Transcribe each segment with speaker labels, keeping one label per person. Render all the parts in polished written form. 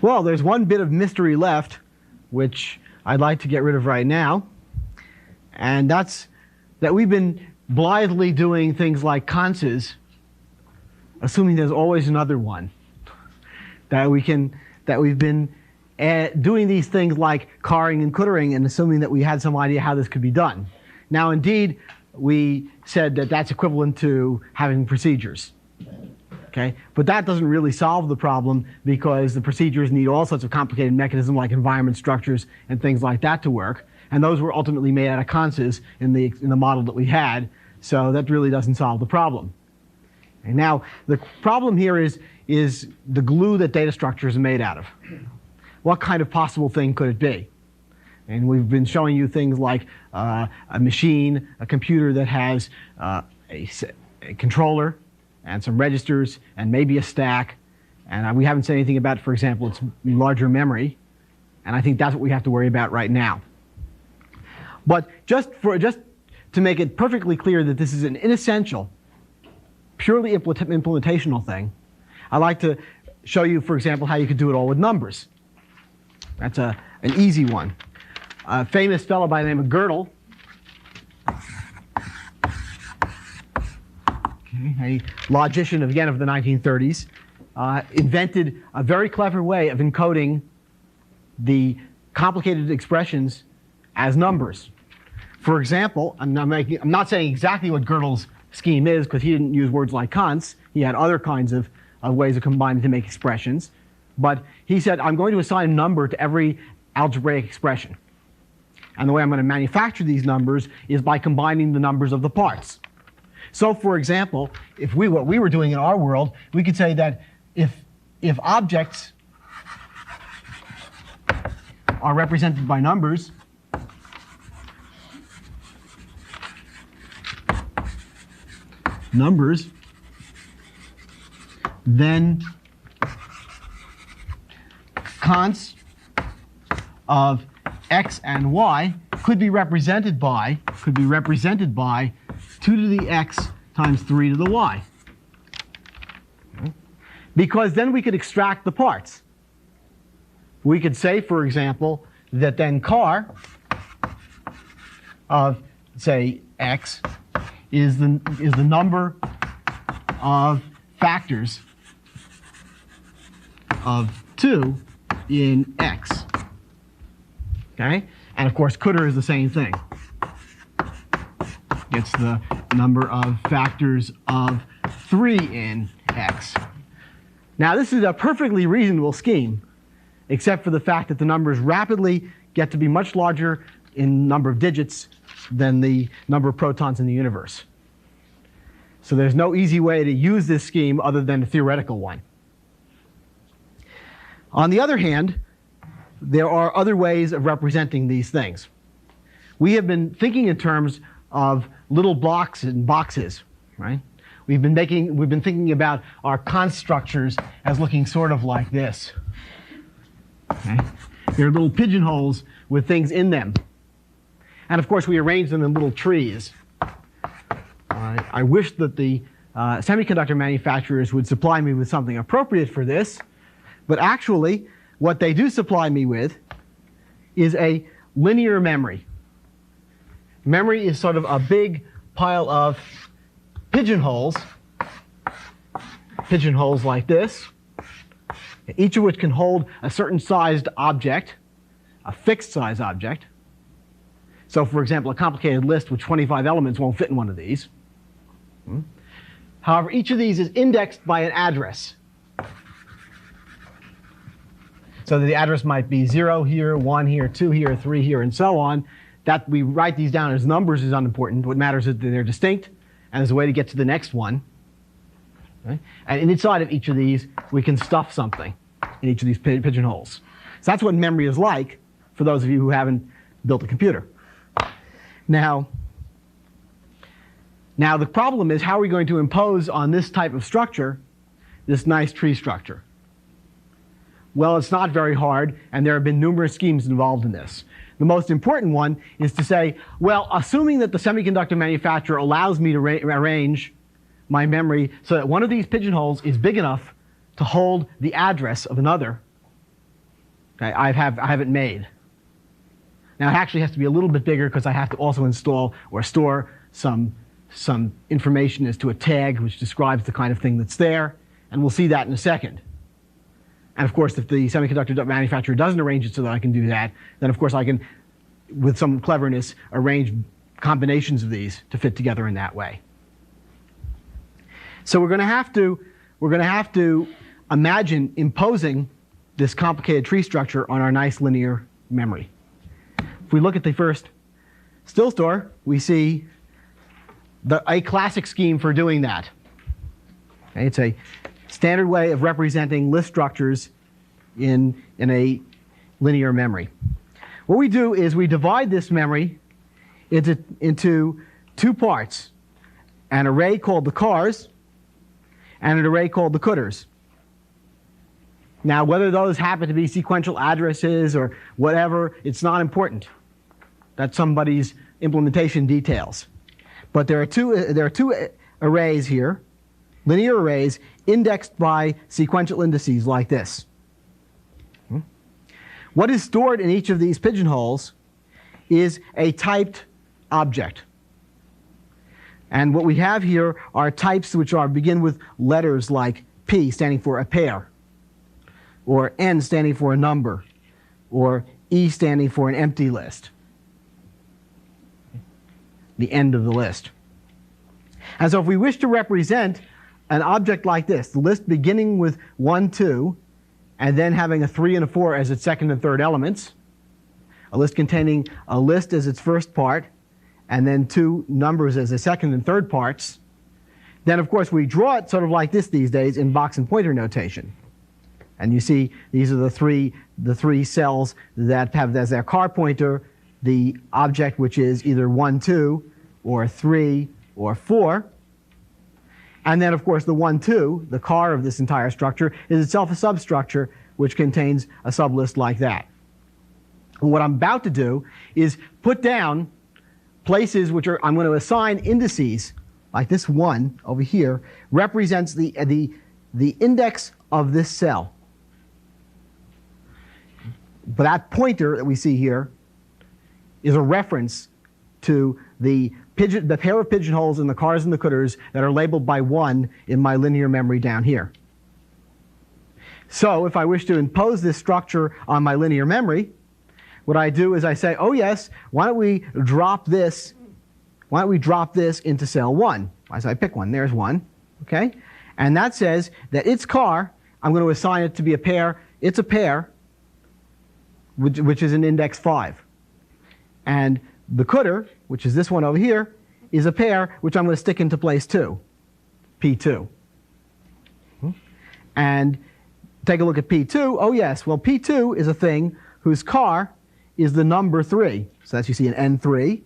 Speaker 1: Well, there's one bit of mystery left, which I'd like to get rid of right now, and that's that we've been blithely doing things like conses, assuming there's always another one. That we've been doing these things like carring and cootering and assuming that we had some idea how this could be done. Now, indeed, we said that that's equivalent to having procedures. Okay? But that doesn't really solve the problem because the procedures need all sorts of complicated mechanisms like environment structures and things like that to work. And those were ultimately made out of conses in the model that we had. So that really doesn't solve the problem. And now, the problem here is the glue that data structures are made out of. What kind of possible thing could it be? And we've been showing you things like a machine, a computer that has a controller and some registers and maybe a stack. And we haven't said anything about, for example, its larger memory. And I think that's what we have to worry about right now. But just to make it perfectly clear that this is an inessential, purely implementational thing, I'd like to show you, for example, how you could do it all with numbers. That's an easy one. A famous fellow by the name of Gerald, a logician again of the 1930s, invented a very clever way of encoding the complicated expressions as numbers. For example, I'm not saying exactly what Gerald's scheme is because he didn't use words like const. He had other kinds of ways of combining to make expressions. But he said, I'm going to assign a number to every algebraic expression. And the way I'm going to manufacture these numbers is by combining the numbers of the parts. So, for example, what we were doing in our world, we could say that if objects are represented by numbers, then const of x and y could be represented by 2 to the x times 3 to the y. Because then we could extract the parts. We could say, for example, that then car of, say, x is the number of factors of 2 in x. Okay? And of course, cooter is the same thing. It's the number of factors of 3 in x. Now, this is a perfectly reasonable scheme, except for the fact that the numbers rapidly get to be much larger in number of digits than the number of protons in the universe. So there's no easy way to use this scheme other than a theoretical one. On the other hand, there are other ways of representing these things. We have been thinking in terms of little blocks and boxes, right? We've been thinking about our const structures as looking sort of like this. Okay? They're little pigeonholes with things in them. And of course, we arrange them in little trees. I wish that the semiconductor manufacturers would supply me with something appropriate for this. But actually, what they do supply me with is a linear memory. Memory is sort of a big pile of pigeonholes like this, each of which can hold a certain sized object, a fixed size object. So, for example, a complicated list with 25 elements won't fit in one of these. However, each of these is indexed by an address. So that the address might be 0 here, 1 here, 2 here, 3 here, and so on. That we write these down as numbers is unimportant. What matters is that they're distinct, and there's a way to get to the next one. Okay? And inside of each of these, we can stuff something in each of these pigeonholes. So that's what memory is like for those of you who haven't built a computer. Now the problem is, how are we going to impose on this type of structure this nice tree structure? Well, it's not very hard, and there have been numerous schemes involved in this. The most important one is to say, well, assuming that the semiconductor manufacturer allows me to arrange my memory so that one of these pigeonholes is big enough to hold the address of another, Okay, I have it made. Now it actually has to be a little bit bigger because I have to also install or store some information as to a tag which describes the kind of thing that's there, and we'll see that in a second. And of course, if the semiconductor manufacturer doesn't arrange it so that I can do that, then of course I can, with some cleverness, arrange combinations of these to fit together in that way. So we're going to have to imagine imposing this complicated tree structure on our nice linear memory. If we look at the first still store, we see a classic scheme for doing that. Okay, it's a standard way of representing list structures in a linear memory. What we do is we divide this memory into two parts, an array called the cars and an array called the cooters. Now, whether those happen to be sequential addresses or whatever, it's not important. That's somebody's implementation details. But there are two arrays here, linear arrays, indexed by sequential indices like this. What is stored in each of these pigeonholes is a typed object. And what we have here are types which begin with letters like P, standing for a pair, or N, standing for a number, or E, standing for an empty list, the end of the list. And so if we wish to represent an object like this, the list beginning with 1, 2, and then having a 3 and a 4 as its second and third elements, a list containing a list as its first part, and then two numbers as the second and third parts, then of course we draw it sort of like this these days in box and pointer notation. And you see these are the three cells that have as their car pointer the object which is either 1, 2, or 3, or 4. And then, of course, the 1, 2, the car of this entire structure, is itself a substructure which contains a sublist like that. And what I'm about to do is put down places which I'm going to assign indices, like this 1 over here, represents the index of this cell. But that pointer that we see here is a reference to the pair of pigeonholes in the cars and the cooters that are labeled by 1 in my linear memory down here. So if I wish to impose this structure on my linear memory, what I do is I say, oh yes, why don't we drop this into cell 1? So I pick 1, there's 1, okay? And that says that its car, I'm going to assign it to be a pair, it's a pair, which is an index 5. And the cooter, which is this one over here, is a pair which I'm going to stick into place 2, P2. And take a look at P2. Oh yes, well P2 is a thing whose car is the number 3. So that's, you see, an N3.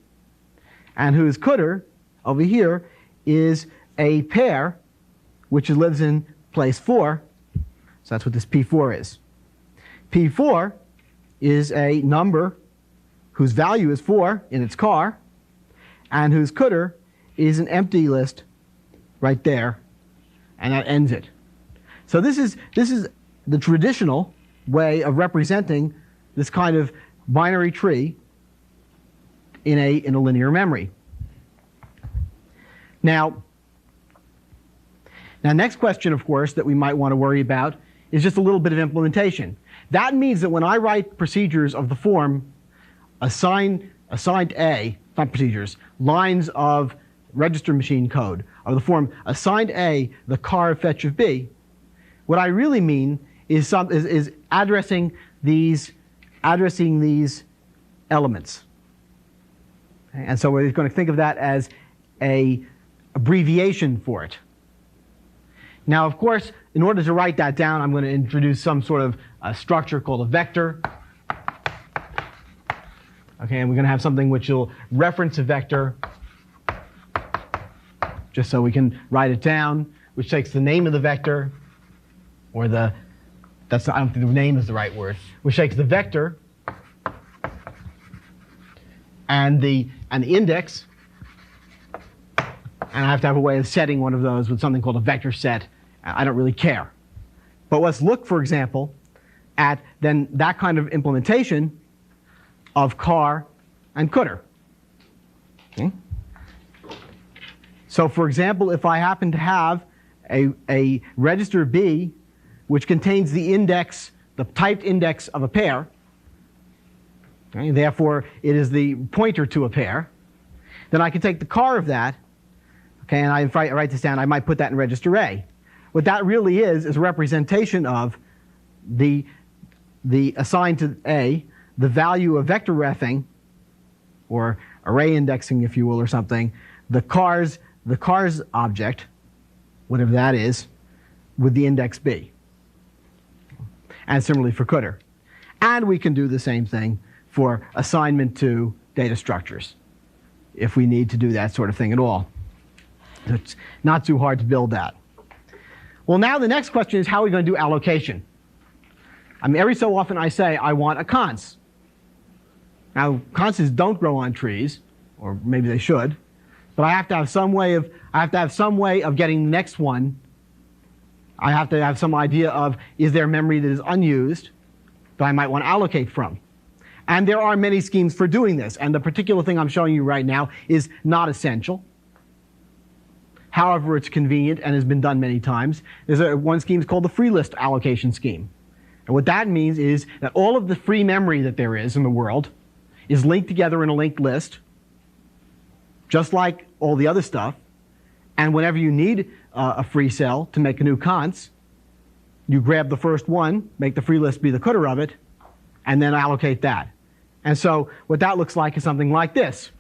Speaker 1: And whose cooter over here is a pair which lives in place 4. So that's what this P4 is. P4 is a number whose value is 4 in its car, and whose cooter is an empty list right there, and that ends it. So this is the traditional way of representing this kind of binary tree in a linear memory. Now, next question, of course, that we might want to worry about is just a little bit of implementation. That means that when I write procedures of the form assigned A, not procedures, lines of register machine code of the form assigned A, the car of fetch of B, what I really mean is addressing these elements. Okay? And so we're going to think of that as an abbreviation for it. Now, of course, in order to write that down, I'm going to introduce some sort of structure called a vector. Okay, and we're going to have something which will reference a vector, just so we can write it down, which takes the name of the vector, or I don't think the name is the right word, which takes the vector and the index, and I have to have a way of setting one of those with something called a vector set. I don't really care. But let's look, for example, at then that kind of implementation of car and cooter. Okay? So for example, if I happen to have a register B which contains the index, the typed index of a pair, okay, therefore it is the pointer to a pair, then I can take the car of that, okay, and I write this down, I might put that in register A. What that really is a representation of the assigned to A, the value of vector refing, or array indexing if you will, or something, the cars object, whatever that is, with the index B. And similarly for cooter. And we can do the same thing for assignment to data structures, if we need to do that sort of thing at all. It's not too hard to build that. Well, now the next question is, how are we going to do allocation? I mean, every so often I say, I want a cons. Now, conses don't grow on trees, or maybe they should, but I have to have some way of getting the next one. I have to have some idea of, is there memory that is unused that I might want to allocate from? And there are many schemes for doing this, and the particular thing I'm showing you right now is not essential. However, it's convenient and has been done many times. There's one scheme called the free list allocation scheme. And what that means is that all of the free memory that there is in the world is linked together in a linked list, just like all the other stuff. And whenever you need a free cell to make a new cons, you grab the first one, make the free list be the cooter of it, and then allocate that. And so what that looks like is something like this.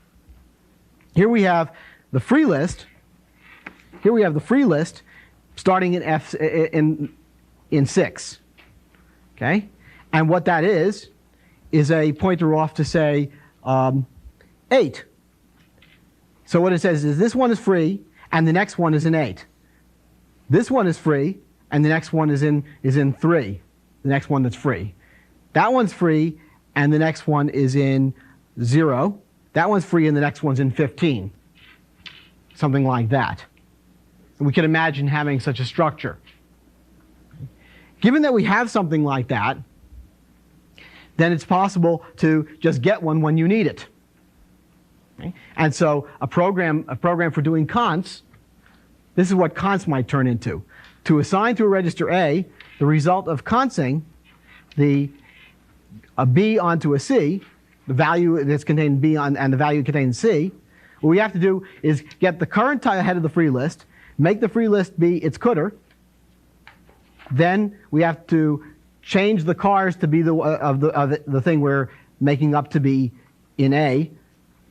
Speaker 1: Here we have the free list. Here we have the free list starting in 6. Okay? And what that is a pointer off to say 8. So what it says is this one is free and the next one is in 8. This one is free and the next one is in 3. The next one that's free. That one's free and the next one is in 0. That one's free and the next one's in 15. Something like that. We can imagine having such a structure. Given that we have something like that, then it's possible to just get one when you need it. Okay? And so a program for doing cons, this is what cons might turn into. To assign to a register A the result of consing a B onto a C, the value that's contained in B and the value contained in C, what we have to do is get the current head of the free list, make the free list be its cooter. Then we have to change the cars to be the thing we're making up to be in A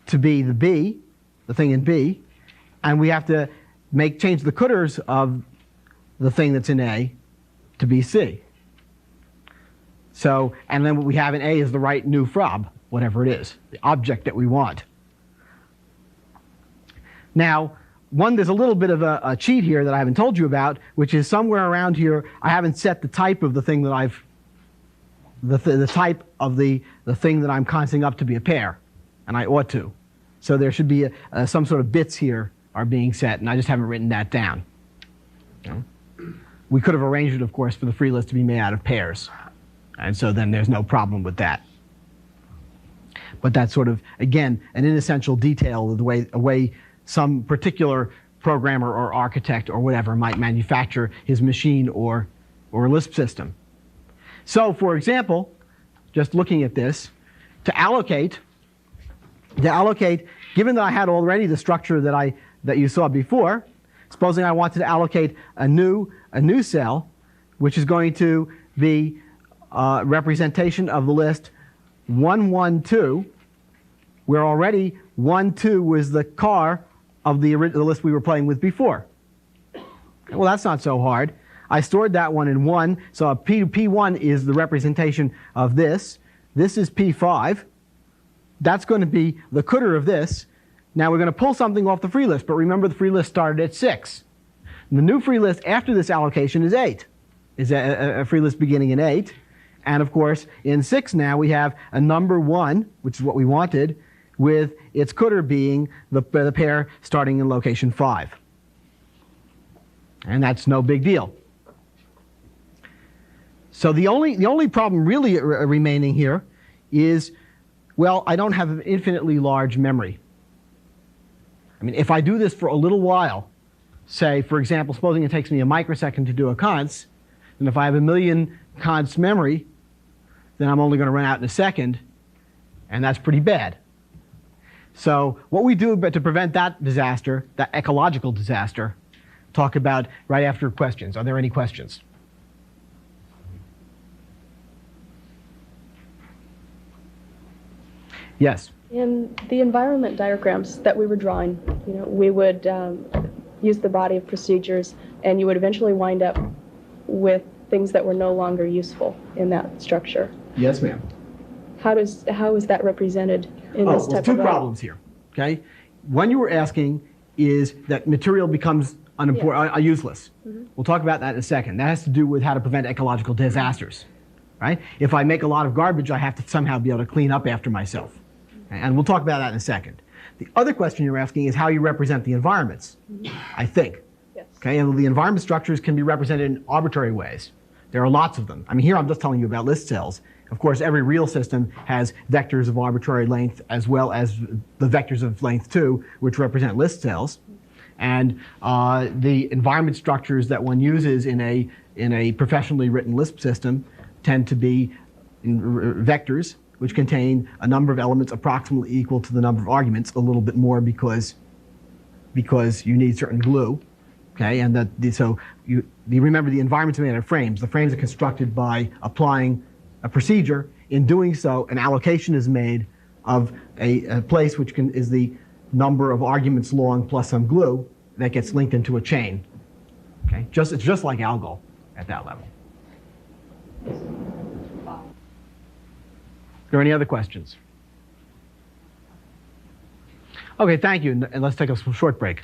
Speaker 1: to be the B, the thing in B, and we have to change the cooters of the thing that's in A to be C. So, and then what we have in A is the right new frob, whatever it is, the object that we want. Now, there's a little bit of a cheat here that I haven't told you about, which is somewhere around here I haven't set the type of the thing that the type of the thing that I'm consing up to be a pair, and I ought to. So there should be some sort of bits here are being set, and I just haven't written that down. Okay. We could have arranged it, of course, for the free list to be made out of pairs, and so then there's no problem with that. But that's sort of, again, an inessential detail of the way some particular programmer or architect or whatever might manufacture his machine or Lisp system. So, for example, just looking at this, to allocate, given that I had already the structure that you saw before, supposing I wanted to allocate a new cell, which is going to be representation of the list 1, 1, 2, where already 1, 2 was the car of the list we were playing with before. Well, that's not so hard. I stored that one in 1, so P1 is the representation of this. This is P5. That's going to be the cooter of this. Now we're going to pull something off the free list, but remember the free list started at 6. The new free list after this allocation is 8. Is a free list beginning in 8. And of course, in 6 now we have a number 1, which is what we wanted, with its cooter being the pair starting in location 5. And that's no big deal. So the only problem really remaining here is, well, I don't have an infinitely large memory. I mean, if I do this for a little while, say, for example, supposing it takes me a microsecond to do a const, and if I have 1,000,000 const memory, then I'm only going to run out in a second, and that's pretty bad. So what we do to prevent that disaster, that ecological disaster, talk about right after questions. Are there any questions? Yes?
Speaker 2: In the environment diagrams that we were drawing, we would use the body of procedures, and you would eventually wind up with things that were no longer useful in that structure.
Speaker 1: Yes, ma'am.
Speaker 2: How is that represented in this type of
Speaker 1: two problems here. Okay, one you were asking is that material becomes useless. Mm-hmm. We'll talk about that in a second. That has to do with how to prevent ecological disasters. Right? If I make a lot of garbage, I have to somehow be able to clean up after myself. And we'll talk about that in a second. The other question you're asking is how you represent the environments, I think.
Speaker 2: Yes.
Speaker 1: Okay, and the environment structures can be represented in arbitrary ways. There are lots of them. I mean, here I'm just telling you about list cells. Of course, every real system has vectors of arbitrary length as well as the vectors of length 2, which represent list cells. And the environment structures that one uses in a professionally written Lisp system tend to be vectors, which contain a number of elements approximately equal to the number of arguments, a little bit more because you need certain glue. Okay, and you remember the environment's made out of frames. The frames are constructed by applying a procedure. In doing so, an allocation is made of a place which is the number of arguments long plus some glue that gets linked into a chain. Okay, it's just like algol at that level. Are there any other questions? Okay, thank you, and let's take a short break.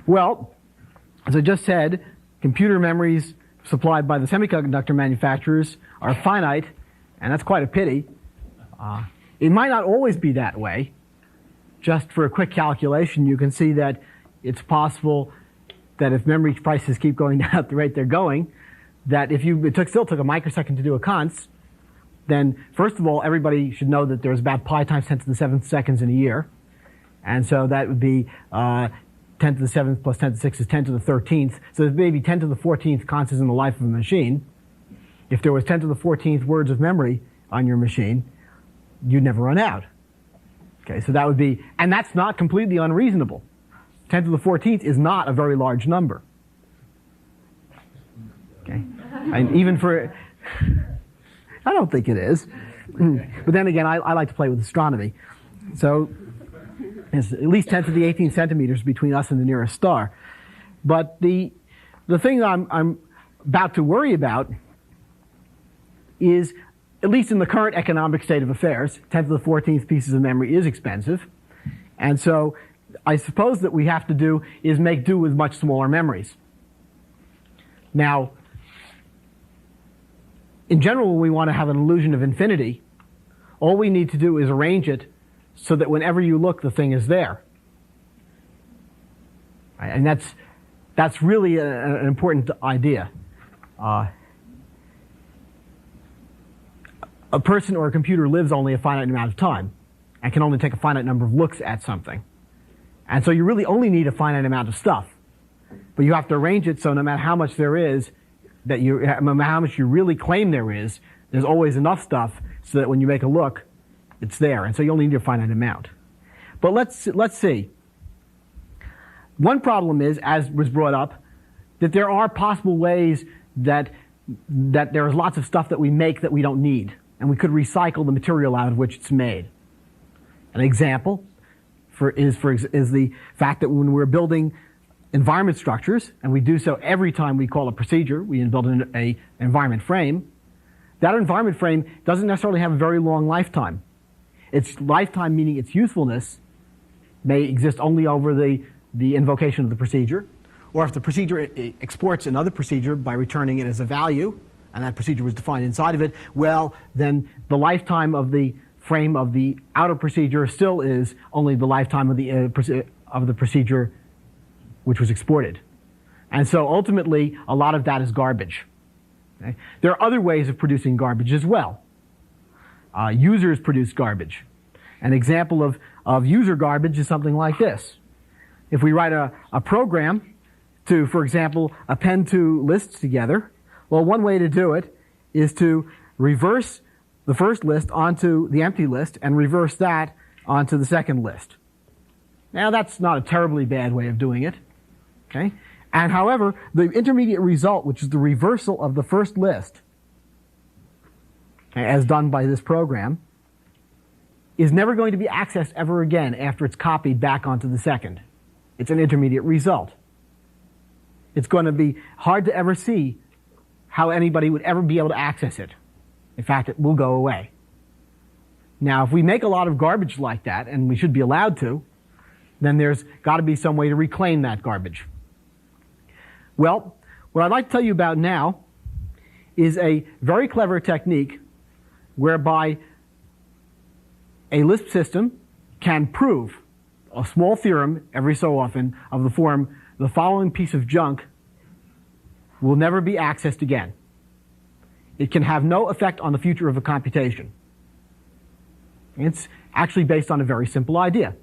Speaker 1: Well, as I just said, computer memories supplied by the semiconductor manufacturers are finite, and that's quite a pity. It might not always be that way. Just for a quick calculation, you can see that it's possible that if memory prices keep going down at the rate they're going, that if it still took a microsecond to do a const, then first of all, everybody should know that there's about pi times 10 to the 7th seconds in a year. And so that would be 10 to the 7th plus 10 to the 6th is 10 to the 13th. So there's maybe 10 to the 14th constants in the life of a machine. If there was 10 to the 14th words of memory on your machine, you'd never run out. Okay, so that would be, and that's not completely unreasonable. 10 to the 14th is not a very large number. Okay, and even for, I don't think it is. But then again, I like to play with astronomy. So it's at least 10 to the 18 centimeters between us and the nearest star. But the thing I'm about to worry about is, at least in the current economic state of affairs, 10 to the 14th pieces of memory is expensive. And so I suppose that we have to do is make do with much smaller memories. Now, in general, when we want to have an illusion of infinity, all we need to do is arrange it so that whenever you look, the thing is there. And that's really an important idea. A person or a computer lives only a finite amount of time and can only take a finite number of looks at something. And so you really only need a finite amount of stuff. But you have to arrange it so no matter how much there is, no matter how much you really claim there is, there's always enough stuff so that when you make a look, it's there. And so you only need a finite amount. But let's see. One problem is, as was brought up, that there are possible ways that that there's lots of stuff that we make that we don't need, and we could recycle the material out of which it's made. An example is the fact that when we're building environment structures, and we do so every time we call a procedure, we build an environment frame, that environment frame doesn't necessarily have a very long lifetime. Its lifetime, meaning its usefulness, may exist only over the invocation of the procedure, or if the procedure exports another procedure by returning it as a value, and that procedure was defined inside of it, well, then the lifetime of the frame of the outer procedure still is only the lifetime of the procedure which was exported. And so ultimately, a lot of that is garbage. Okay? There are other ways of producing garbage as well. Users produce garbage. An example of user garbage is something like this. If we write a program to, for example, append two lists together, well, one way to do it is to reverse the first list onto the empty list and reverse that onto the second list. Now, that's not a terribly bad way of doing it. Okay? And however, the intermediate result, which is the reversal of the first list, as done by this program, is never going to be accessed ever again after it's copied back onto the second. It's an intermediate result. It's going to be hard to ever see how anybody would ever be able to access it. In fact, it will go away. Now, if we make a lot of garbage like that, and we should be allowed to, then there's got to be some way to reclaim that garbage. Well, what I'd like to tell you about now is a very clever technique whereby a Lisp system can prove a small theorem every so often of the form, the following piece of junk will never be accessed again. It can have no effect on the future of a computation. It's actually based on a very simple idea.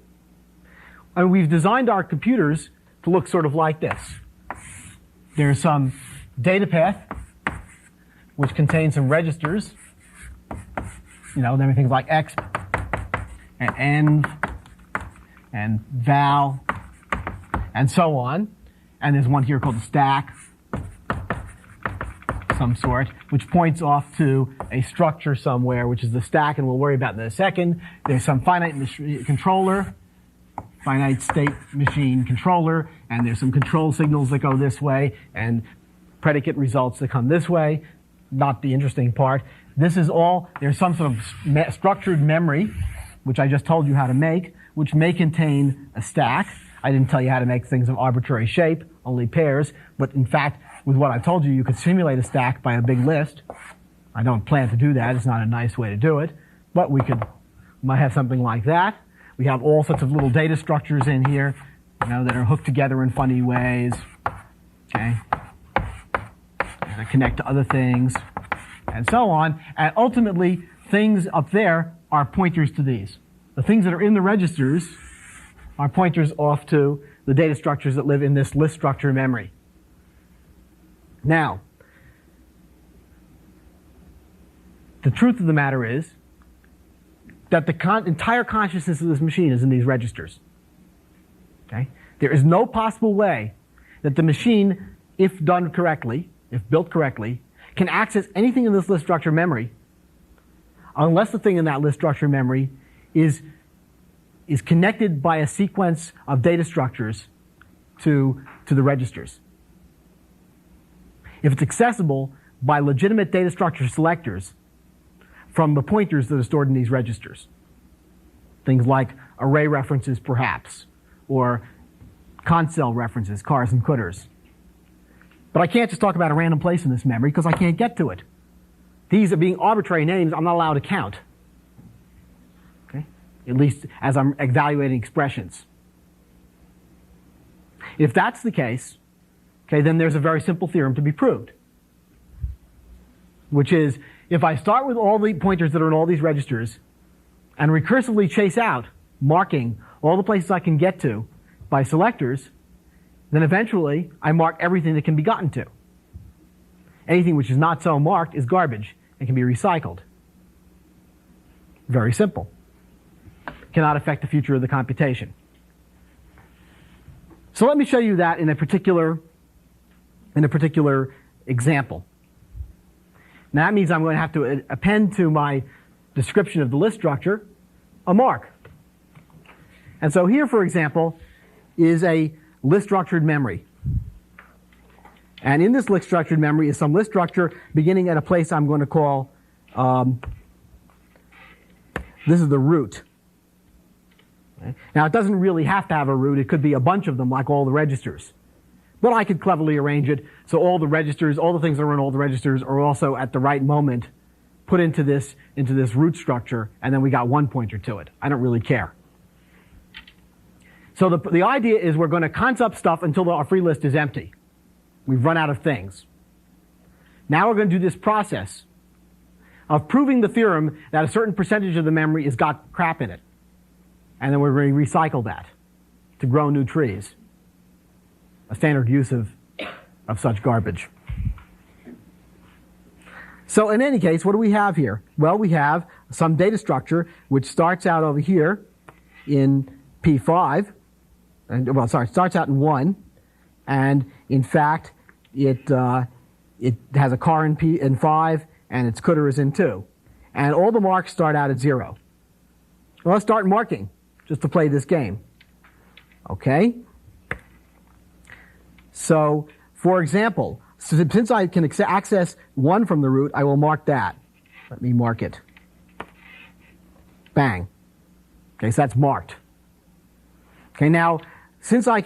Speaker 1: And we've designed our computers to look sort of like this. There's some data path, which contains some registers. There are things like X and N and val and so on. And there's one here called the stack, some sort, which points off to a structure somewhere, which is the stack, and we'll worry about that in a second. There's some finite controller, finite state machine controller, and there's some control signals that go this way, and predicate results that come this way. Not the interesting part. This is all, there's some sort of structured memory, which I just told you how to make, which may contain a stack. I didn't tell you how to make things of arbitrary shape, only pairs, but in fact, with what I told you, you could simulate a stack by a big list. I don't plan to do that. It's not a nice way to do it, but we might have something like that. We have all sorts of little data structures in here, that are hooked together in funny ways. Okay, and they connect to other things, and so on. And ultimately, things up there are pointers to these. The things that are in the registers are pointers off to the data structures that live in this list structure memory. Now, the truth of the matter is that the entire consciousness of this machine is in these registers. Okay? There is no possible way that the machine, if done correctly, if built correctly, can access anything in this list structure memory unless the thing in that list structure memory is connected by a sequence of data structures to the registers. If it's accessible by legitimate data structure selectors from the pointers that are stored in these registers. Things like array references, perhaps, or console references, cars and cutters. But I can't just talk about a random place in this memory because I can't get to it. These are being arbitrary names I'm not allowed to count. Okay? At least as I'm evaluating expressions. If that's the case, okay, then there's a very simple theorem to be proved. Which is, if I start with all the pointers that are in all these registers and recursively chase out, marking all the places I can get to by selectors, then eventually I mark everything that can be gotten to. Anything which is not so marked is garbage and can be recycled. Very simple. Cannot affect the future of the computation. So let me show you that in a particular example. Now that means I'm going to have to append to my description of the list structure a mark. And so here, for example, is a list structured memory. And in this list structured memory is some list structure beginning at a place I'm going to call, this is the root. Okay. Now it doesn't really have to have a root. It could be a bunch of them like all the registers. But I could cleverly arrange it so all the registers, all the things that are in all the registers are also at the right moment put into this root structure, and then we got one pointer to it. I don't really care. So the idea is we're going to const up stuff until our free list is empty. We've run out of things. Now we're going to do this process of proving the theorem that a certain percentage of the memory has got crap in it. And then we're going to recycle that to grow new trees. A standard use of such garbage. So in any case, what do we have here? Well, we have some data structure which starts out over here in P5. It starts out in 1. And in fact, it has a car in 5, and its cdr is in 2. And all the marks start out at 0. Well, let's start marking, just to play this game. Okay? So, for example, since I can access 1 from the root, I will mark that. Let me mark it. Bang. Okay, so that's marked. Okay, now, since I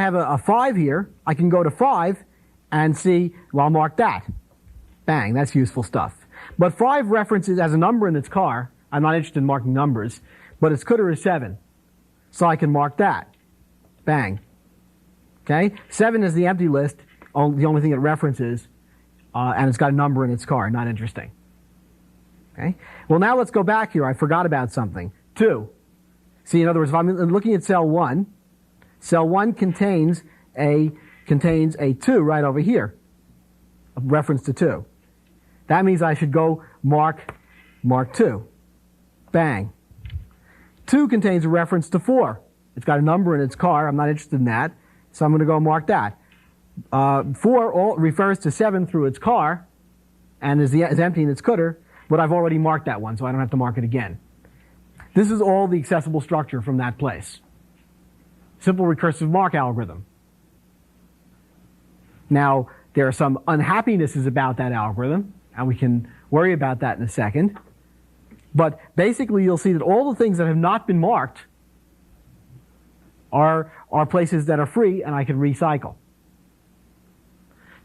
Speaker 1: have a 5 here, I can go to 5 and see, well, I'll mark that. Bang, that's useful stuff. But 5 references as a number in its car. I'm not interested in marking numbers, but its cdr is 7. So I can mark that. Bang. Okay, 7 is the empty list, the only thing it references, and it's got a number in its car. Not interesting. Okay, well, now let's go back here. I forgot about something. 2. See, in other words, if I'm looking at cell 1, cell 1 contains a 2 right over here, a reference to 2. That means I should go mark 2. Bang. 2 contains a reference to 4. It's got a number in its car. I'm not interested in that, so I'm going to go mark that. 4 refers to 7 through its car and is empty in its cdr, but I've already marked that one, so I don't have to mark it again. This is all the accessible structure from that place. Simple recursive mark algorithm. Now, there are some unhappinesses about that algorithm, and we can worry about that in a second. But basically, you'll see that all the things that have not been marked are places that are free, and I can recycle.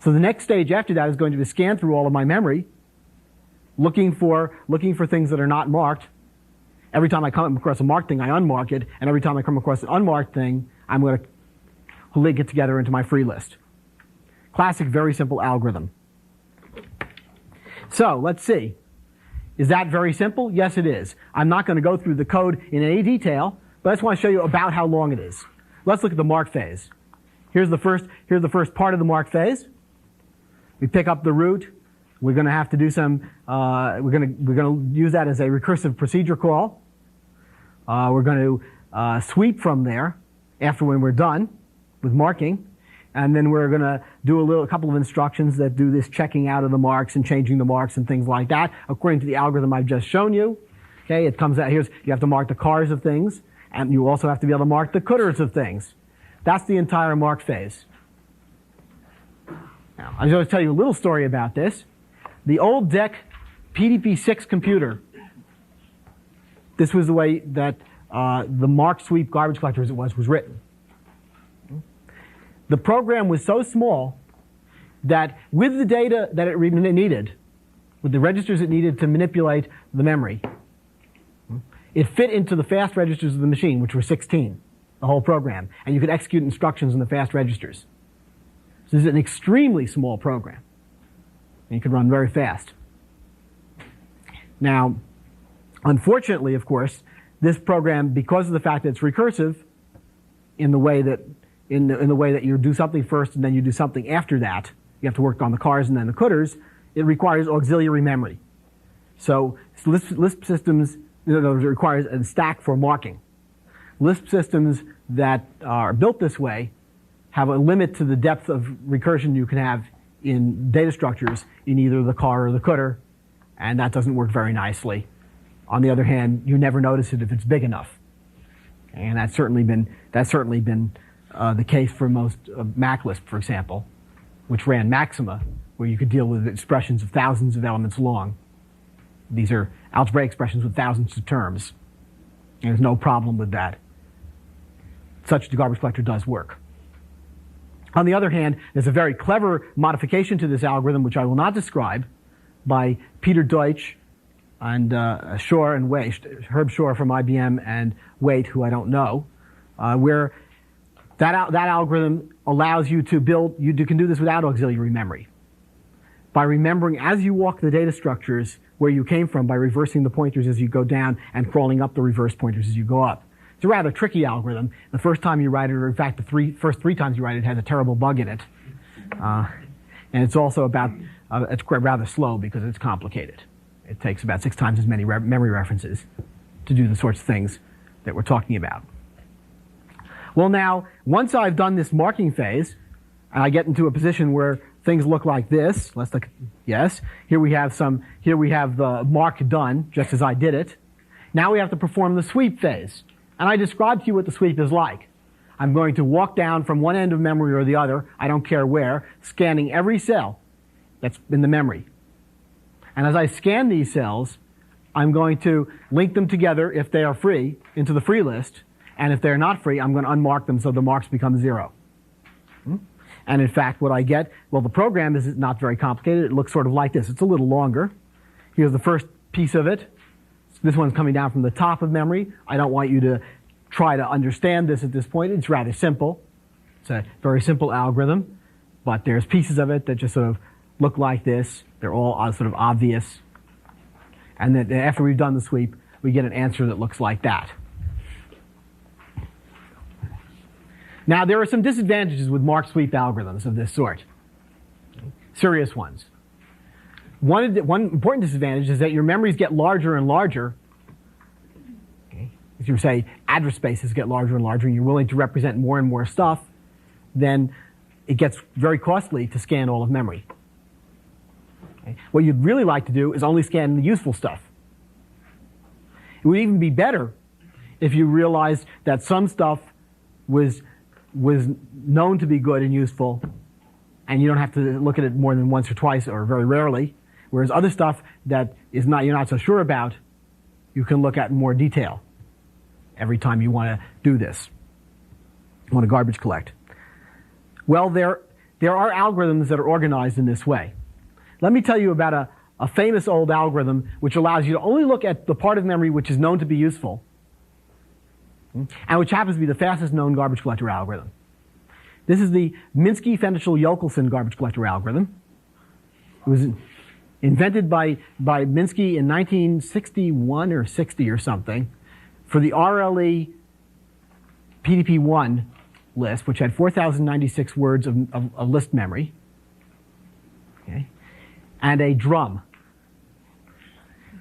Speaker 1: So the next stage after that is going to be to scan through all of my memory, looking for things that are not marked. Every time I come across a marked thing, I unmark it, and every time I come across an unmarked thing, I'm going to link it together into my free list. Classic, very simple algorithm. So, let's see. Is that very simple? Yes, it is. I'm not going to go through the code in any detail, but I just want to show you about how long it is. Let's look at the mark phase. Here's the first part of the mark phase. We pick up the root. We're going to have to do some. We're going to use that as a recursive procedure call. We're going to sweep from there after when we're done with marking, and then we're going to do a couple of instructions that do this checking out of the marks and changing the marks and things like that according to the algorithm I've just shown you. Okay, it comes out you have to mark the cars of things, and you also have to be able to mark the cdrs of things. That's the entire mark phase. Now, I'm going to tell you a little story about this. The old DEC PDP-6 computer, this was the way that the mark sweep garbage collector as it was written. The program was so small that with the data that it needed, with the registers it needed to manipulate the memory, it fit into the fast registers of the machine, which were 16, the whole program. And you could execute instructions in the fast registers. So this is an extremely small program. And you could run very fast. Now, unfortunately, of course, this program, because of the fact that it's recursive, in the way that you do something first and then you do something after that, you have to work on the cars and then the cdrs, it requires auxiliary memory. So Lisp systems, it requires a stack for marking. Lisp systems that are built this way have a limit to the depth of recursion you can have in data structures in either the car or the cooter, and that doesn't work very nicely. On the other hand, you never notice it if it's big enough. And that's certainly been the case for most MacLisp, for example, which ran Maxima, where you could deal with expressions of thousands of elements long. These are algebraic expressions with thousands of terms. And there's no problem with that. Such a garbage collector does work. On the other hand, there's a very clever modification to this algorithm, which I will not describe, by Peter Deutsch and Shor and Waite, Herb Shor from IBM and Waite, who I don't know, where that algorithm allows you to build, you can do this without auxiliary memory. By remembering as you walk the data structures where you came from, by reversing the pointers as you go down and crawling up the reverse pointers as you go up. It's a rather tricky algorithm. The first time you write it, or in fact the first three times you write it, it has a terrible bug in it. And it's also it's rather slow because it's complicated. It takes about 6 times as many memory references to do the sorts of things that we're talking about. Well now, once I've done this marking phase, and I get into a position where things look like this, let's look, yes, here we have the mark done, just as I did it. Now we have to perform the sweep phase. And I described to you what the sweep is like. I'm going to walk down from one end of memory or the other, I don't care where, scanning every cell that's in the memory. And as I scan these cells, I'm going to link them together, if they are free, into the free list. And if they're not free, I'm going to unmark them so the marks become 0. And in fact, what I get, well, the program is not very complicated. It looks sort of like this. It's a little longer. Here's the first piece of it. This one's coming down from the top of memory. I don't want you to try to understand this at this point. It's rather simple. It's a very simple algorithm. But there's pieces of it that just sort of look like this. They're all sort of obvious. And then after we've done the sweep, we get an answer that looks like that. Now, there are some disadvantages with mark sweep algorithms of this sort. Serious ones. One important disadvantage is that your memories get larger and larger. Okay. If you say address spaces get larger and larger and you're willing to represent more and more stuff, then it gets very costly to scan all of memory. Okay. What you'd really like to do is only scan the useful stuff. It would even be better if you realized that some stuff was known to be good and useful, and you don't have to look at it more than once or twice or very rarely, whereas other stuff that you're not so sure about, you can look at in more detail every time you want to do this, you want to garbage collect. Well, there are algorithms that are organized in this way. Let me tell you about a famous old algorithm which allows you to only look at the part of memory which is known to be useful, and which happens to be the fastest known garbage collector algorithm. This is the Minsky, Seneschal, Yochelson garbage collector algorithm. It was invented by Minsky in 1961 or 60 or something for the RLE PDP-1 list, which had 4,096 words of list memory, okay, and a drum.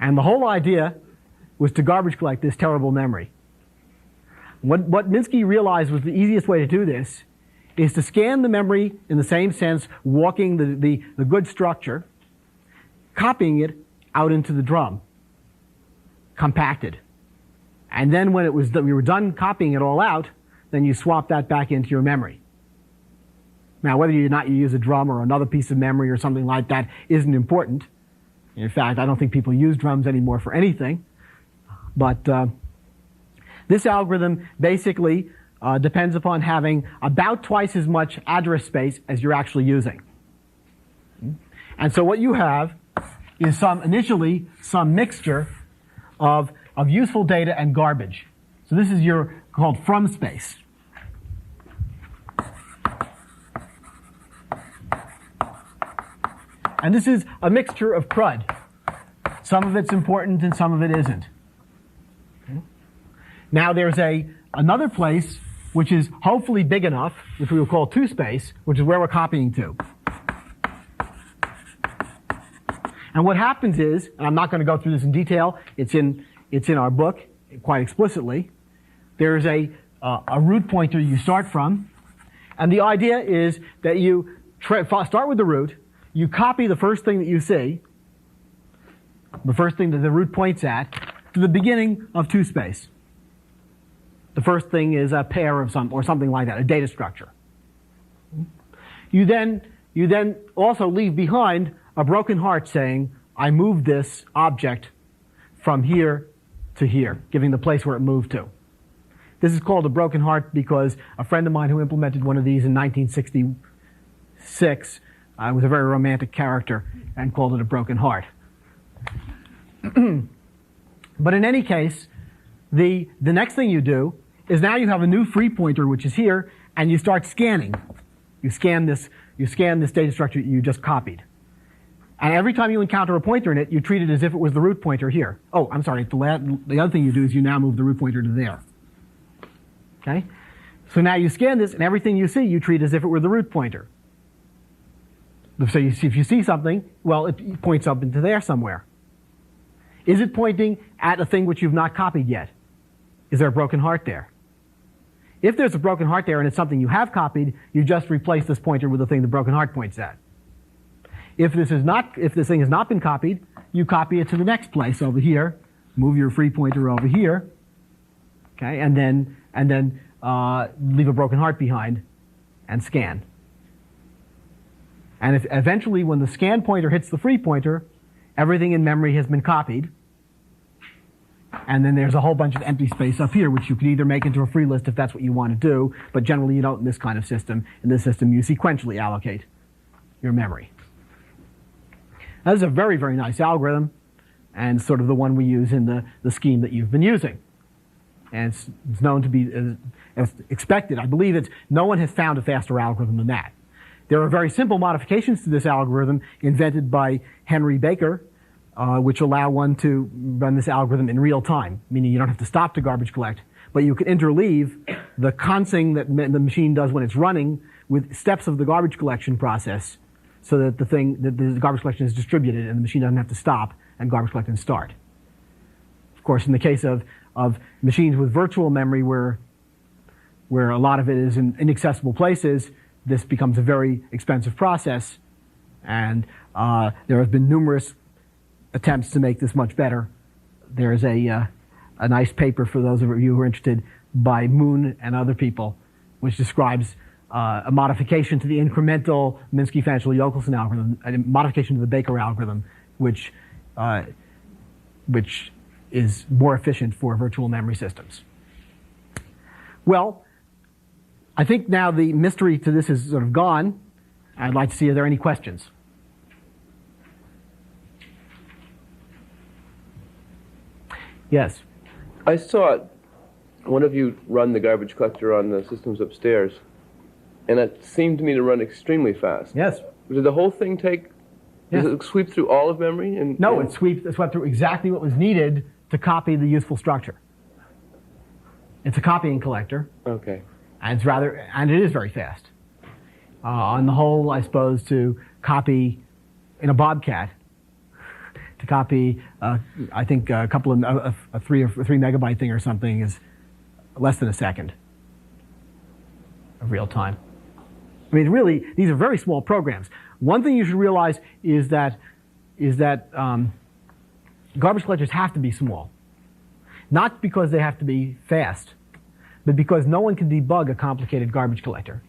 Speaker 1: And the whole idea was to garbage collect this terrible memory. What Minsky realized was the easiest way to do this is to scan the memory in the same sense, walking the good structure, copying it out into the drum, compacted. And then when we were done copying it all out, then you swap that back into your memory. Now, whether or not you use a drum or another piece of memory or something like that isn't important. In fact, I don't think people use drums anymore for anything. But this algorithm basically depends upon having about twice as much address space as you're actually using. And so what you have is initially some mixture of useful data and garbage. So this is called from space. And this is a mixture of crud. Some of it's important and some of it isn't. Okay. Now there's another place which is hopefully big enough, which we will call 2 space, which is where we're copying to. And what happens is, and I'm not going to go through this in detail, it's in our book quite explicitly, there's a root pointer you start from, and the idea is that you start with the root, you copy the first thing that you see, the first thing that the root points at, to the beginning of 2 space. The first thing is a pair of or something like that, a data structure. You then also leave behind a broken heart saying, I moved this object from here to here, giving the place where it moved to. This is called a broken heart because a friend of mine who implemented one of these in 1966 was a very romantic character and called it a broken heart. But in any case, the next thing you do is now you have a new free pointer, which is here, and you start scanning. You scan this data structure you just copied. And every time you encounter a pointer in it, you treat it as if it was the root pointer here. Oh, I'm sorry. The other thing you do is you now move the root pointer to there. Okay? So now you scan this, and everything you see, you treat as if it were the root pointer. So if you see something, well, it points up into there somewhere. Is it pointing at a thing which you've not copied yet? Is there a broken heart there? If there's a broken heart there and it's something you have copied, you just replace this pointer with the thing the broken heart points at. If this thing has not been copied, you copy it to the next place over here, move your free pointer over here, okay, and then leave a broken heart behind and scan. And if eventually when the scan pointer hits the free pointer, everything in memory has been copied. And then there's a whole bunch of empty space up here, which you can either make into a free list if that's what you want to do, but generally you don't in this kind of system. In this system, you sequentially allocate your memory. Now, this is a very, very nice algorithm, and sort of the one we use in the scheme that you've been using. And it's known to be as expected. I believe no one has found a faster algorithm than that. There are very simple modifications to this algorithm invented by Henry Baker, which allow one to run this algorithm in real time, meaning you don't have to stop to garbage collect, but you can interleave the consing that the machine does when it's running with steps of the garbage collection process so that the garbage collection is distributed and the machine doesn't have to stop and garbage collect and start. Of course, in the case of machines with virtual memory where a lot of it is in inaccessible places, this becomes a very expensive process, and there have been numerous attempts to make this much better. There's a nice paper for those of you who are interested by Moon and other people, which describes a modification to the incremental Minsky Seneschal-Yochelson algorithm, a modification to the Baker algorithm, which is more efficient for virtual memory systems. Well, I think now the mystery to this is sort of gone. I'd like to see, are there any questions? Yes?
Speaker 3: I saw one of you run the garbage collector on the systems upstairs, and it seemed to me to run extremely fast.
Speaker 1: Yes.
Speaker 3: Did the whole thing take,
Speaker 1: Yes.
Speaker 3: does it sweep through all of memory?
Speaker 1: No, it swept through exactly what was needed to copy the useful structure. It's a copying collector.
Speaker 3: Okay.
Speaker 1: And it is very fast. On the whole, I suppose, to copy in a Bobcat, to copy, I think a couple of a 3 megabyte thing or something is less than a second of real time. I mean, really, these are very small programs. One thing you should realize is that garbage collectors have to be small, not because they have to be fast, but because no one can debug a complicated garbage collector.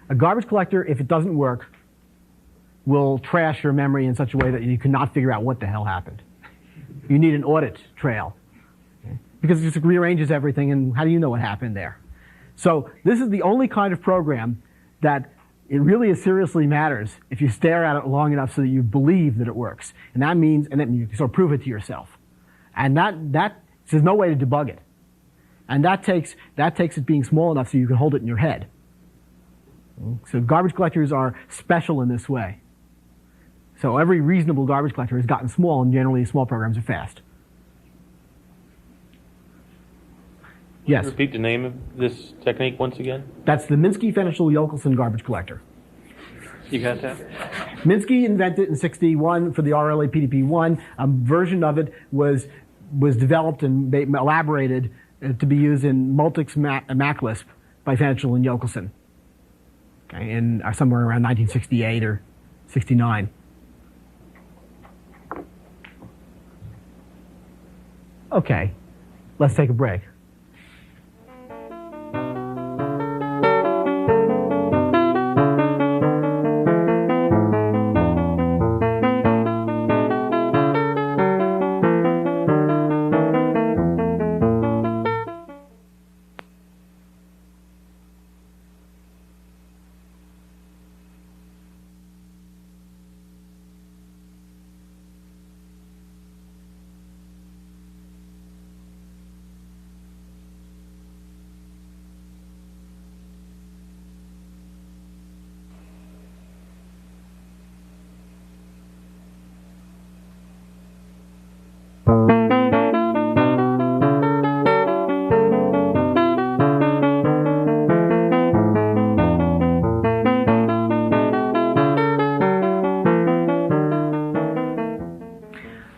Speaker 1: A garbage collector, if it doesn't work, will trash your memory in such a way that you cannot figure out what the hell happened. You need an audit trail, okay? Because it just rearranges everything, and how do you know what happened there? So this is the only kind of program that it really seriously matters if you stare at it long enough so that you believe that it works. And that means, and then you sort of prove it to yourself. And there's no way to debug it. And that takes it being small enough so you can hold it in your head. So garbage collectors are special in this way. So every reasonable garbage collector has gotten small, and generally small programs are fast. Yes?
Speaker 4: Repeat the name of this technique once again.
Speaker 1: That's the Minsky Seneschal-Yochelson garbage collector.
Speaker 4: You got that?
Speaker 1: Minsky invented it in *61 for the RLA PDP-1. A version of it was developed and elaborated to be used in Multics MacLisp by Seneschal and Yochelson. Okay, in somewhere around 1968 or 69. Okay, let's take a break.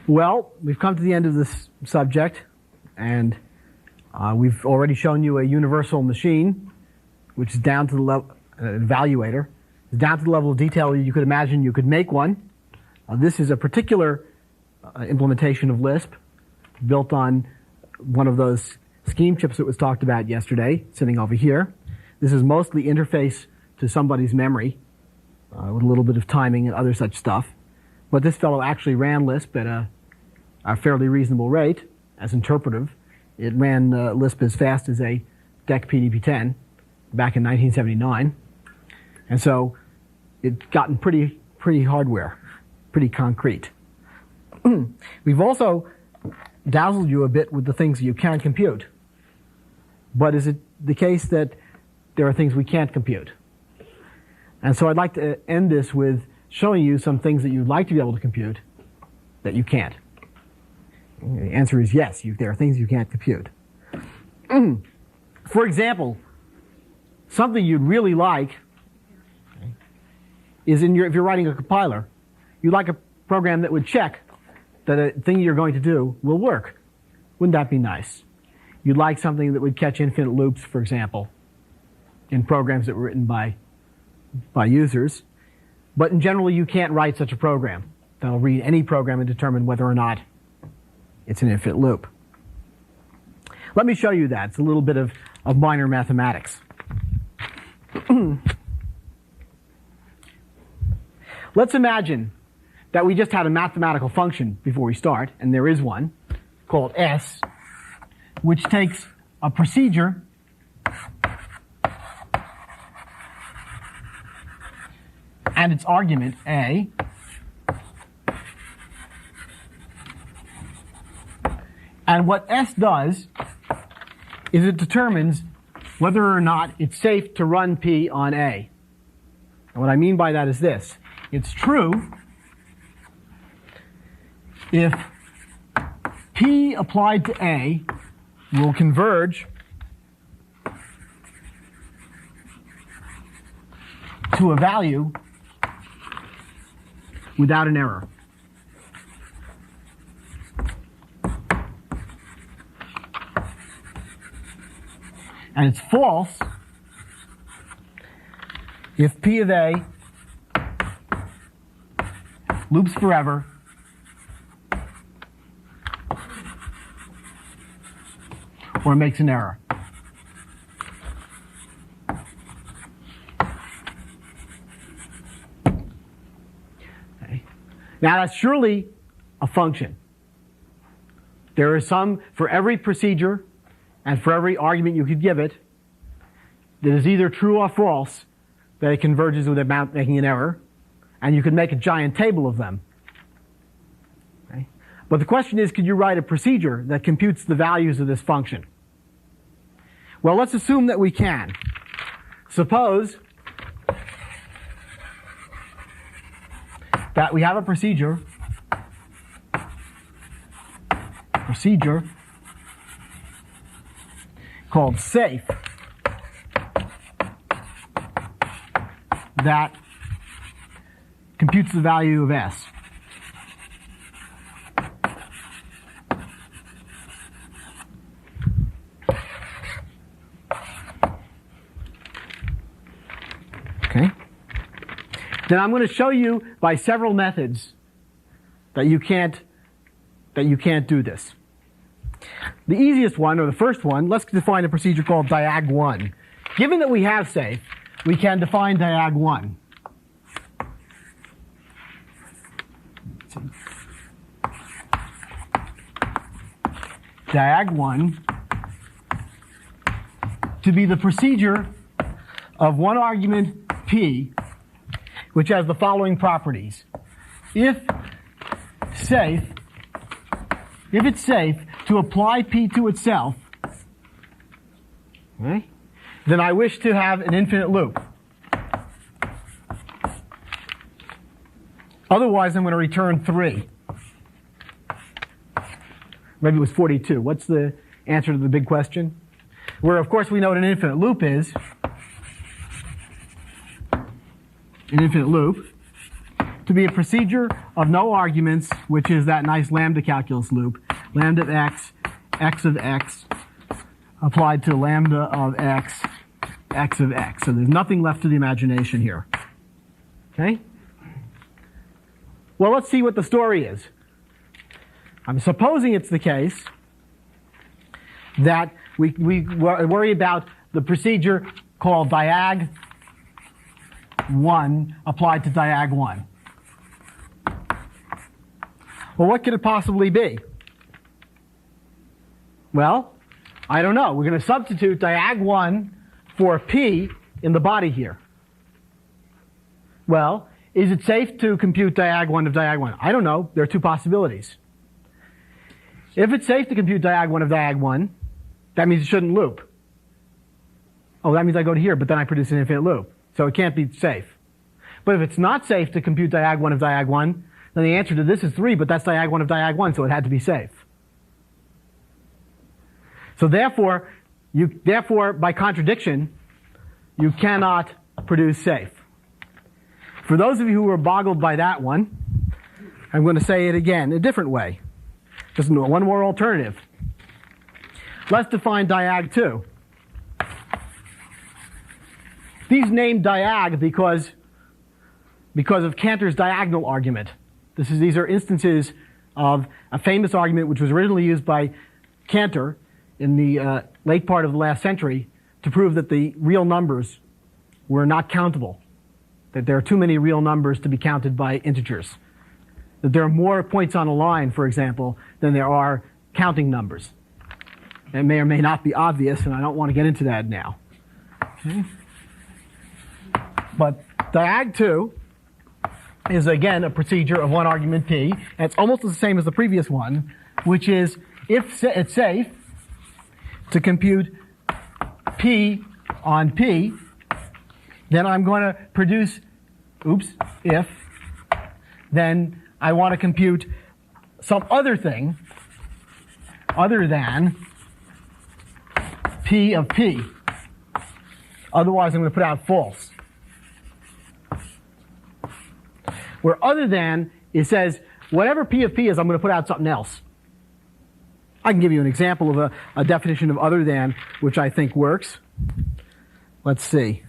Speaker 1: Well, we've come to the end of this subject, and we've already shown you a universal machine, which is down to the level, an evaluator, is down to the level of detail you could imagine you could make one. This is a particular implementation of Lisp, built on one of those scheme chips that was talked about yesterday, sitting over here. This is mostly interface to somebody's memory, with a little bit of timing and other such stuff. But this fellow actually ran Lisp at a fairly reasonable rate as interpretive. It ran Lisp as fast as a DEC PDP-10 back in 1979. And so it's gotten pretty hardware, pretty concrete. We've also dazzled you a bit with the things you can compute. But is it the case that there are things we can't compute? And so I'd like to end this with showing you some things that you'd like to be able to compute that you can't. The answer is yes, there are things you can't compute. For example, something you'd really like is if you're writing a compiler, you'd like a program that would check that a thing you're going to do will work. Wouldn't that be nice? You'd like something that would catch infinite loops, for example, in programs that were written by users. But in general, you can't write such a program that'll read any program and determine whether or not it's an infinite loop. Let me show you that. It's a little bit of minor mathematics. Let's imagine that we just had a mathematical function before we start, and there is one, called S, which takes a procedure and its argument, A, and what S does is it determines whether or not it's safe to run P on A. And what I mean by that is this. It's true if P applied to A will converge to a value without an error. And it's false if P of A loops forever or makes an error. Okay. Now that's surely a function. There is some, for every procedure and for every argument you could give it, that is either true or false, that it converges without making an error, and you could make a giant table of them. Okay? But the question is, could you write a procedure that computes the values of this function? Well, let's assume that we can. Suppose that we have a procedure called safe that computes the value of S. Okay. then I'm going to show you by several methods that you can't do this. The easiest one, or the first one, let's define a procedure called diag1. Given that we have safe, we can define diag1. Diag1 to be the procedure of one argument P, which has the following properties. If it's safe to apply P to itself, okay, then I wish to have an infinite loop. Otherwise, I'm going to return 3. Maybe it was 42. What's the answer to the big question? Where, of course, we know what an infinite loop is. An infinite loop to be a procedure of no arguments, which is that nice lambda calculus loop. Lambda of x, x of x, applied to lambda of x, x of x. So there's nothing left to the imagination here. Okay? Well, let's see what the story is. I'm supposing it's the case that we worry about the procedure called diag1 applied to diag1. Well, what could it possibly be? Well, I don't know. We're going to substitute diag1 for P in the body here. Well, is it safe to compute diag1 of diag1? I don't know. There are two possibilities. If it's safe to compute diag1 of diag1, that means it shouldn't loop. Oh, that means I go to here, but then I produce an infinite loop. So it can't be safe. But if it's not safe to compute diag1 of diag1, then the answer to this is 3, but that's diag1 of diag1, so it had to be safe. So therefore, by contradiction, you cannot produce safe. For those of you who were boggled by that one, I'm going to say it again a different way. Just one more alternative. Let's define diag2. These named diag because of Cantor's diagonal argument. These are instances of a famous argument which was originally used by Cantor in the late part of the last century to prove that the real numbers were not countable, that there are too many real numbers to be counted by integers, that there are more points on a line, for example, than there are counting numbers. It may or may not be obvious, and I don't want to get into that now. Okay? But diag2 is, again, a procedure of one argument P, and it's almost the same as the previous one, which is if it's safe to compute P on P, then I'm going to produce, if, then I want to compute some other thing other than P of P. Otherwise, I'm going to put out false. Where other than, it says, whatever P of P is, I'm going to put out something else. I can give you an example of a definition of other than, which I think works. Let's see.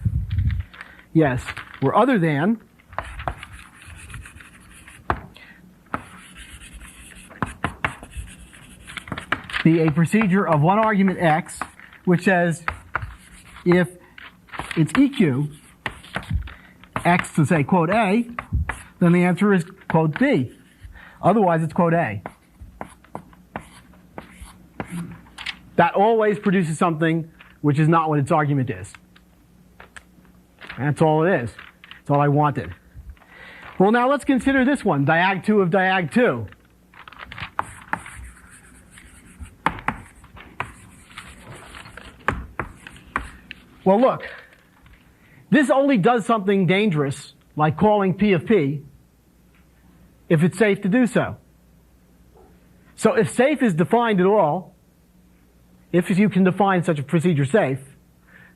Speaker 1: Yes, where other than be a procedure of one argument x, which says if it's EQ, x to say quote A, then the answer is quote B. Otherwise, it's quote A. That always produces something which is not what its argument is. That's all it is. That's all I wanted. Well, now let's consider this one, diag2 of diag2. Well, look, this only does something dangerous, like calling P of P, if it's safe to do so. So if safe is defined at all, if you can define such a procedure safe,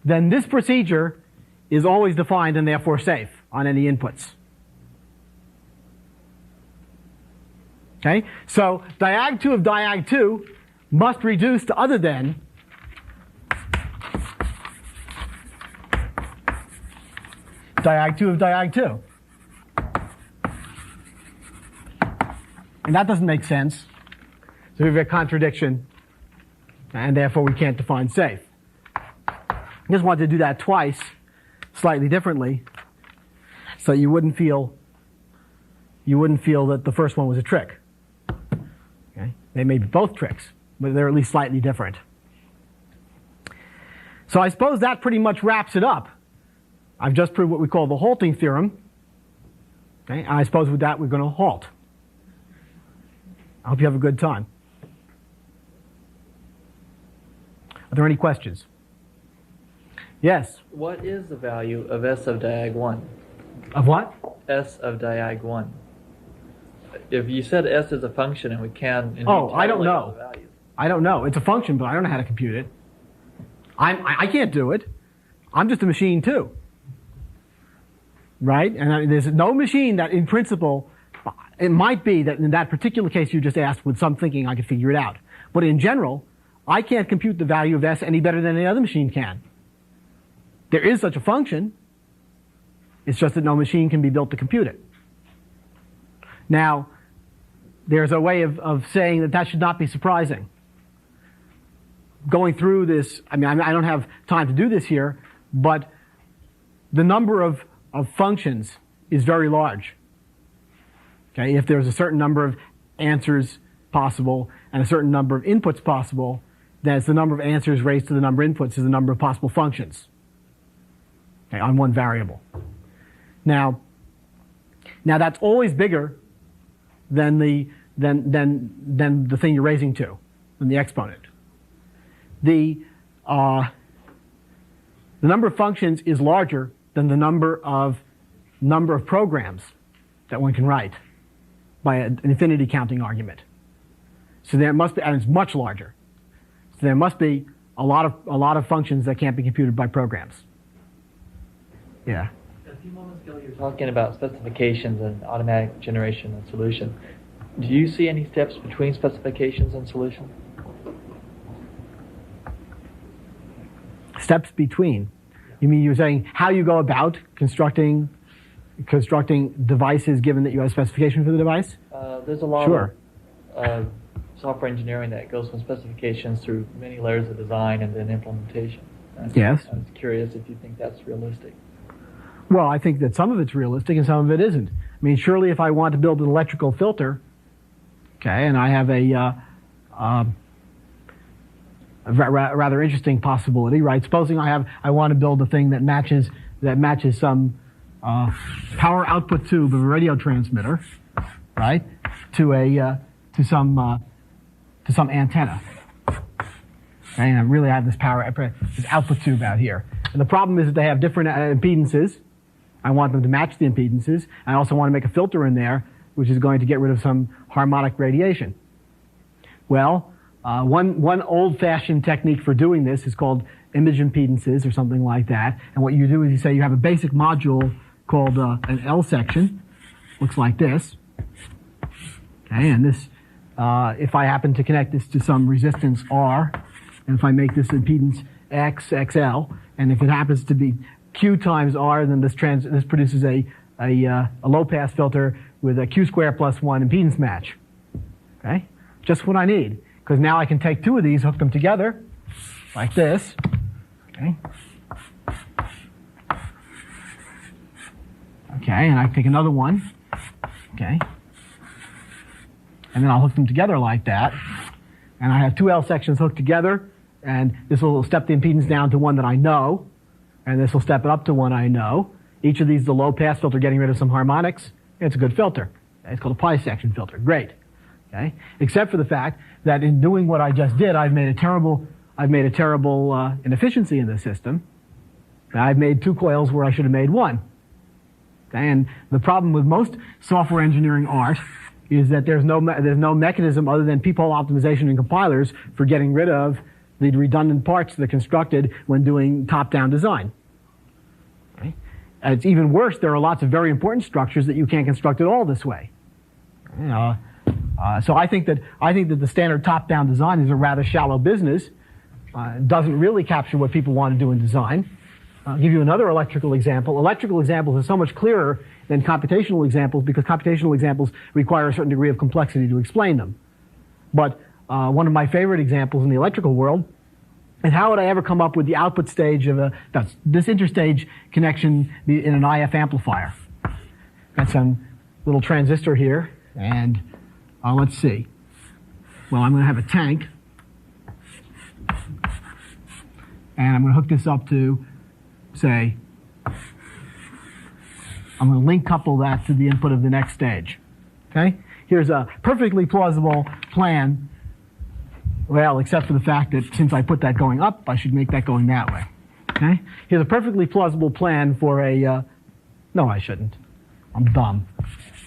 Speaker 1: then this procedure is always defined and therefore safe on any inputs. Okay? So diag2 of diag2 must reduce to other than diag2 of diag2. And that doesn't make sense. So we have a contradiction, and therefore we can't define safe. I just wanted to do that twice, slightly differently, so you wouldn't feel that the first one was a trick. Okay? They may be both tricks, but they're at least slightly different. So I suppose that pretty much wraps it up. I've just proved what we call the halting theorem. Okay? And I suppose with that we're going to halt. I hope you have a good time. Are there any questions? Yes?
Speaker 5: What is the value of S of diag 1?
Speaker 1: Of what?
Speaker 5: S of diag 1. If you said S is a function and we can...
Speaker 1: I don't know. I don't know. It's a function, but I don't know how to compute it. I can't do it. I'm just a machine too. Right? And there's no machine that in principle, it might be that in that particular case you just asked with some thinking I could figure it out. But in general, I can't compute the value of S any better than any other machine can. There is such a function. It's just that no machine can be built to compute it. Now, there's a way of saying that that should not be surprising. Going through this, I don't have time to do this here, but the number of functions is very large. Okay, if there's a certain number of answers possible and a certain number of inputs possible, then it's the number of answers raised to the number of inputs is the number of possible functions. Okay, on one variable. Now that's always bigger than the thing you're raising to, than the exponent. The number of functions is larger than the number of programs that one can write by an infinity counting argument. So there must be, and it's much larger. So there must be a lot of functions that can't be computed by programs. Yeah.
Speaker 5: A few moments ago you were talking about specifications and automatic generation and solution. Do you see any steps between specifications and solution?
Speaker 1: Steps between? You mean you're saying how you go about constructing devices given that you have a specification for the device?
Speaker 5: There's a lot
Speaker 1: Sure.
Speaker 5: of software engineering that goes from specifications through many layers of design and then implementation.
Speaker 1: Yes.
Speaker 5: I was curious if you think that's realistic.
Speaker 1: Well, I think that some of it's realistic and some of it isn't. I mean, surely if I want to build an electrical filter, okay, and I have a rather interesting possibility, right? Supposing I want to build a thing that matches some power output tube of a radio transmitter, right, to some antenna. Okay, and I really have this output tube out here. And the problem is that they have different impedances. I want them to match the impedances. I also want to make a filter in there, which is going to get rid of some harmonic radiation. Well, one old-fashioned technique for doing this is called image impedances or something like that. And what you do is you say you have a basic module called an L section. Looks like this. Okay, and this, if I happen to connect this to some resistance R, and if I make this impedance X, XL, and if it happens to be Q times R, then this produces a low-pass filter with a Q square plus 1 impedance match. Okay, just what I need. Because now I can take two of these, hook them together, like this. Okay. Okay, and I take another one. Okay. And then I'll hook them together like that. And I have two L sections hooked together, and this will step the impedance down to one that I know, and this will step it up to one I know. Each of these is a low-pass filter getting rid of some harmonics. It's a good filter. It's called a pi-section filter. Great. Okay? Except for the fact that in doing what I just did, I've made a terrible inefficiency in the system. I've made two coils where I should have made one. Okay? And the problem with most software engineering art is that there's no mechanism other than peephole optimization and compilers for getting rid of the redundant parts that are constructed when doing top-down design. Okay? And it's even worse. There are lots of very important structures that you can't construct at all this way. So I think that the standard top-down design is a rather shallow business. Doesn't really capture what people want to do in design. I'll give you another electrical example. Electrical examples are so much clearer than computational examples because computational examples require a certain degree of complexity to explain them. But one of my favorite examples in the electrical world is how would I ever come up with the output stage of this interstage connection in an IF amplifier? Got some little transistor here, and let's see. Well, I'm going to have a tank, and I'm going to hook this up to, say, I'm going to link couple that to the input of the next stage. Okay? Here's a perfectly plausible plan. Well, except for the fact that since I put that going up, I should make that going that way. Okay? Here's a perfectly plausible plan for a, no, I shouldn't. I'm dumb.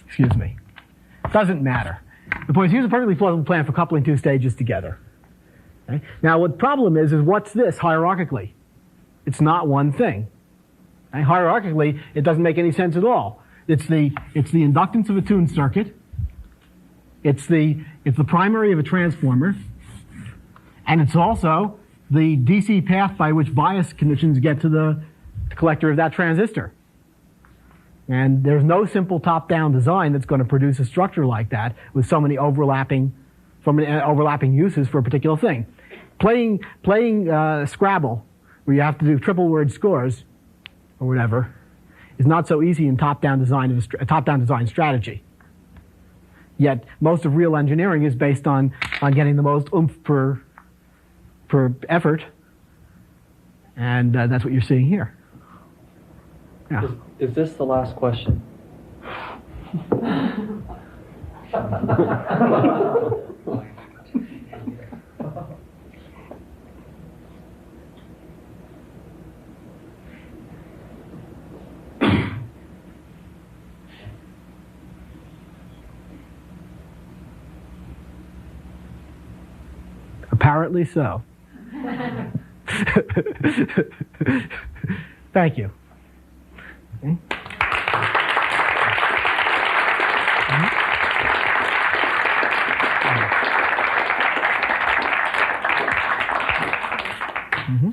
Speaker 1: Excuse me. Doesn't matter. The point is, here's a perfectly plausible plan for coupling two stages together. Okay? Now, what the problem is what's this hierarchically? It's not one thing. Okay? Hierarchically, it doesn't make any sense at all. It's the inductance of a tuned circuit. It's the primary of a transformer. And it's also the DC path by which bias conditions get to the collector of that transistor. And there's no simple top-down design that's going to produce a structure like that with so many overlapping uses for a particular thing. Playing Scrabble, where you have to do triple word scores or whatever, is not so easy in top-down design strategy. Yet most of real engineering is based on getting the most oomph per effort, and that's what you're seeing here. Yeah.
Speaker 5: Is this the last question?
Speaker 1: Apparently so. Thank you. Okay. Mm-hmm.